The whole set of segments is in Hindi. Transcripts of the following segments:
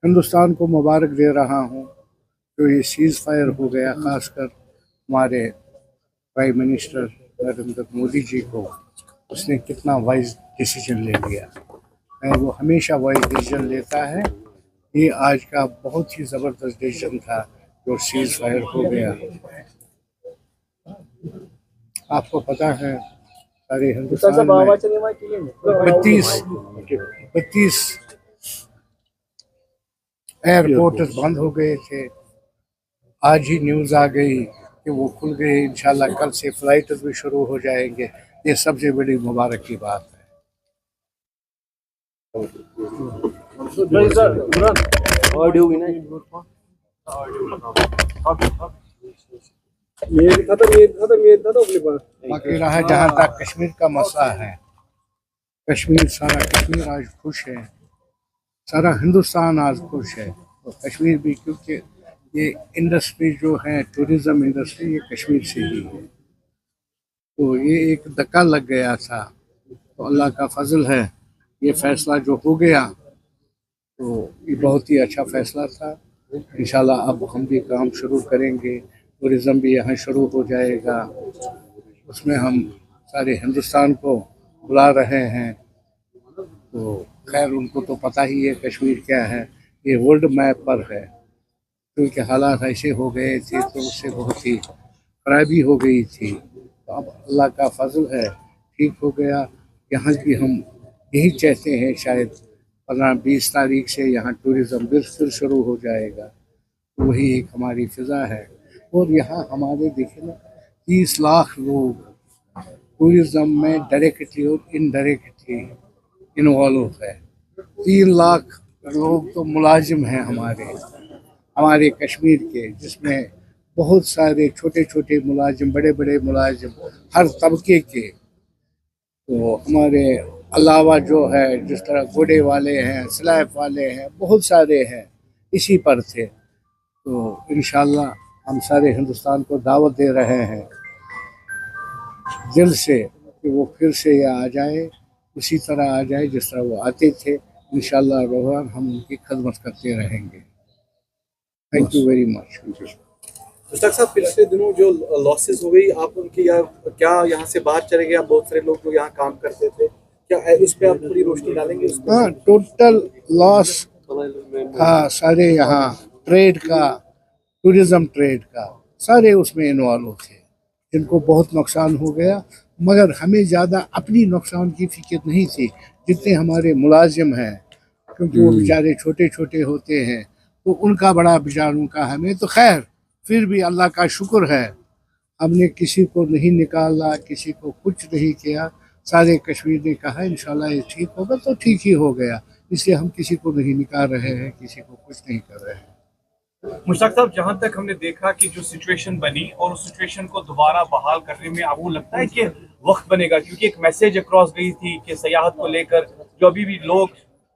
हिंदुस्तान को मुबारक दे रहा हूँ जो ये सीज़ फायर हो गया, खासकर हमारे प्राइम मिनिस्टर नरेंद्र मोदी जी को। उसने कितना वाइज डिसीजन ले लिया है, वो हमेशा वाइज डिसीजन लेता है। ये आज का बहुत ही ज़बरदस्त डिसीजन था जो सीज़ फायर हो गया। आपको पता है सारे हिंदुस्तान में 32 एयरपोर्ट बंद हो गए थे। आज ही न्यूज़ आ गई कि वो खुल गए। इंशाल्लाह कल से फ्लाइट भी शुरू हो जाएंगे। ये सबसे बड़ी मुबारक की बात है। बाकी रहा जहाँ तक कश्मीर का मसला है, सारा कश्मीर आज खुश है, सारा हिंदुस्तान आज खुश है। तो कश्मीर भी, क्योंकि ये इंडस्ट्री जो है टूरिज्म इंडस्ट्री, ये कश्मीर से ही है। तो ये एक धक्का लग गया था, तो अल्लाह का फजल है ये फैसला जो हो गया, तो ये बहुत ही अच्छा फैसला था। इंशाल्लाह अब हम भी काम शुरू करेंगे, टूरिज़्म भी यहाँ शुरू हो जाएगा। उसमें हम सारे हिंदुस्तान को बुला रहे हैं। तो खैर उनको तो पता ही है कश्मीर क्या है, ये वर्ल्ड मैप पर है। क्योंकि हालात ऐसे हो गए थे तो उससे बहुत ही खराबी हो गई थी। तो अब अल्लाह का फजल है, ठीक हो गया। यहाँ की हम यही चाहते हैं, शायद 15-20 तारीख से यहाँ टूरिज़्म फिर शुरू हो जाएगा। वही एक हमारी फिज़ा है। और यहाँ हमारे देखे ना 30 लाख लोग टूरिज़्म में डायरेक्टली और इनडायरेक्टली इन्वॉल्व है। 3 लाख लोग तो मुलाजिम हैं हमारे कश्मीर के, जिसमें बहुत सारे छोटे छोटे मुलाजिम, बड़े बड़े मुलाजिम, हर तबके के। तो हमारे अलावा जो है, जिस तरह घोड़े वाले हैं, स्लैब वाले हैं, बहुत सारे हैं, इसी पर थे। तो इंशाल्लाह हम सारे हिंदुस्तान को दावत दे रहे हैं दिल से कि वो फिर से ये आ जाए, उसी तरह आ जाए जिस तरह वो आते थे। इंशाल्लाह रहमान हम उनकी खदमत करते रहेंगे। Thank you very much. Mushtaq साहब, पिछले दिनों जो लॉसेस हो गई, आप उनकी क्या यहाँ से बाहर चले गए? बहुत सारे लोग जो यहाँ काम करते थे, क्या उस पर आप पूरी रोशनी डालेंगे? हाँ, टोटल लॉस था सारे यहाँ ट्रेड का, टूरिज्म ट्रेड का, सारे उसमें इन्वॉल्व थे, जिनको बहुत नुकसान हो गया। मगर हमें ज़्यादा अपनी नुकसान की फिक्र नहीं थी जितने हमारे मुलाजिम हैं, क्योंकि वो बेचारे छोटे छोटे होते हैं, तो उनका बड़ा बेचारों का हमें तो खैर फिर भी अल्लाह का शुक्र है, हमने किसी को नहीं निकाला, किसी को कुछ नहीं किया। सारे कश्मीर ने कहा इंशाल्लाह ये ठीक होगा, तो ठीक ही हो गया। इसलिए हम किसी को नहीं निकाल रहे हैं, किसी को कुछ नहीं कर रहे हैं। मुश्ताक साहब, जहां तक हमने देखा कि जो सिचुएशन बनी और उस सिचुएशन को दोबारा बहाल करने में आपको लगता है कि वक्त बनेगा? क्योंकि एक मैसेज अक्रॉस गई थी कि सयाहत को लेकर जो अभी भी लोग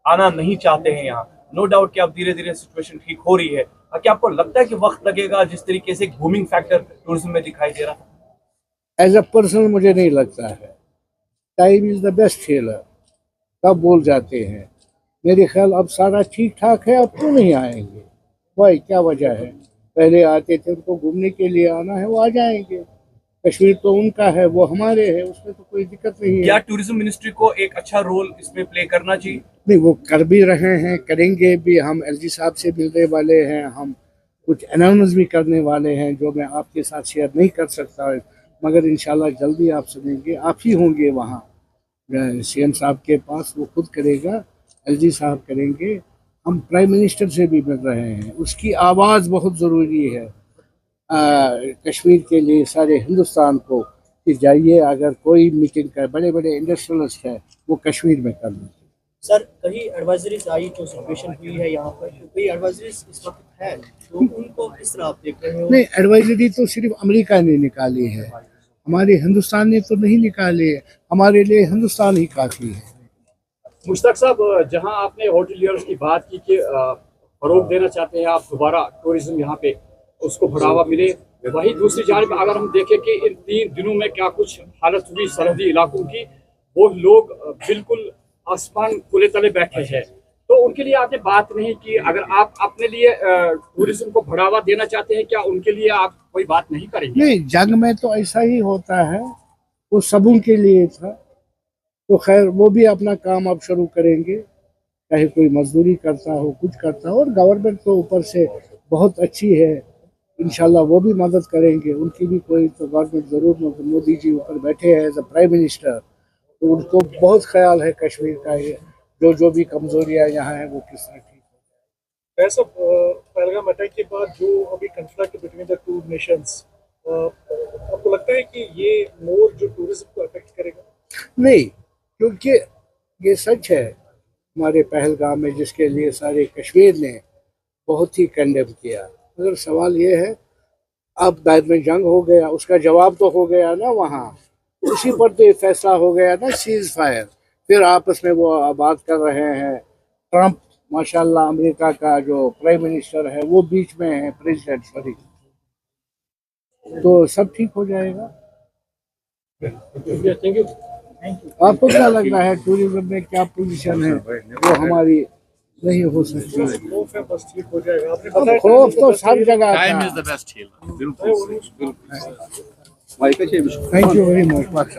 आना नहीं चाहते हैं यहाँ, नो डाउट कि अब धीरे धीरे सिचुएशन ठीक हो रही है। क्या आपको लगता है कि वक्त लगेगा, जिस तरीके से एक बूमिंग फैक्टर टूरिज्म में दिखाई दे रहा था? एज अ पर्सन मुझे नहीं लगता है। Time is the best healer, तब बोल जाते हैं। मेरे ख्याल अब सारा ठीक ठाक है, अब क्यों नहीं आएंगे भाई? क्या वजह है? पहले आते थे, उनको घूमने के लिए आना है, वो आ जाएंगे। कश्मीर तो उनका है, वो हमारे है, उसमें तो कोई दिक्कत नहीं है। क्या टूरिज्म मिनिस्ट्री को एक अच्छा रोल इसमें प्ले करना चाहिए? नहीं, वो कर भी रहे हैं, करेंगे भी। हम एलजी साहब से मिलने वाले हैं, हम कुछ अनाउंस भी करने वाले हैं जो मैं आपके साथ शेयर नहीं कर सकता, मगर इंशाल्लाह जल्दी आप सुनेंगे। आप ही होंगे वहाँ सीएम साहब के पास, वो खुद करेगा, एलजी साहब करेंगे। हम प्राइम मिनिस्टर से भी मिल रहे हैं, उसकी आवाज़ बहुत ज़रूरी है कश्मीर के लिए, सारे हिंदुस्तान को, कि जाइए अगर कोई मीटिंग कर, बड़े बड़े इंडस्ट्रियलिस्ट हैं, वो कश्मीर में कर लें। सर, कई एडवाइजरीज आई जो सिचुएशन हुई है यहाँ पर, कई एडवाइजरीज इस वक्त है, तो उनको किस तरह आप देख रहे हो? नहीं, एडवाइजरी तो सिर्फ अमेरिका ने निकाली है, हमारे हिंदुस्तान ने तो नहीं निकाले। हमारे लिए हिंदुस्तान ही काफ़ी है। मुश्ताक साहब, जहां आपने होटलियर्स की बात की कि फरोग देना चाहते हैं आप, दोबारा टूरिज्म यहाँ पे उसको बढ़ावा मिले, वही दूसरी जानिब अगर हम देखें कि इन 3 दिनों में क्या कुछ हालत हुई सरहदी इलाकों की, वो लोग बिल्कुल आसमान खुले तले बैठे हैं। तो उनके लिए आपने बात नहीं की। अगर आप अपने लिए टूरिज्म को बढ़ावा देना चाहते हैं, क्या उनके लिए आप कोई बात नहीं करेंगे? नहीं, जंग में तो ऐसा ही होता है, वो सबों के लिए था। तो खैर वो भी अपना काम अब शुरू करेंगे, चाहे कोई मजदूरी करता हो, कुछ करता हो। और गवर्नमेंट तो ऊपर से बहुत अच्छी है, इंशाल्लाह वो भी मदद करेंगे। उनकी भी कोई तो गवर्नमेंट जरूर, मोदी जी ऊपर बैठे हैं एज अ प्राइम मिनिस्टर, तो उनको बहुत ख्याल है कश्मीर का, ये जो भी कमजोरियां यहाँ है वो किस तरह ठीक हो। ऐसा पहलगाम अटैक के बाद जो अभी conflict between the two nations, आपको लगता है कि ये मोर जो टूरिज्म को अफेक्ट करेगा? नहीं, क्योंकि ये सच है, हमारे पहलगाम में जिसके लिए सारे कश्मीर ने बहुत ही कंडेम किया। मगर सवाल ये है, अब बाद में जंग हो गया, उसका जवाब तो हो गया ना वहाँ, उसी पर तो ये फैसला हो गया ना, सीज फायर। फिर आपस में वो बात कर रहे हैं। ट्रंप माशाल्लाह अमेरिका का जो प्राइम मिनिस्टर है वो बीच में है, प्रेसिडेंट सॉरी, तो सब ठीक हो जाएगा। Thank you. आपको क्या लग रहा है टूरिज्म में क्या पोजीशन है? वो हमारी नहीं हो सकती है। खौफ है बस ठीक हो जाएगा। आपने अब बताया खौफ तो हर जगह Time था। is the best healer. Thank you very much.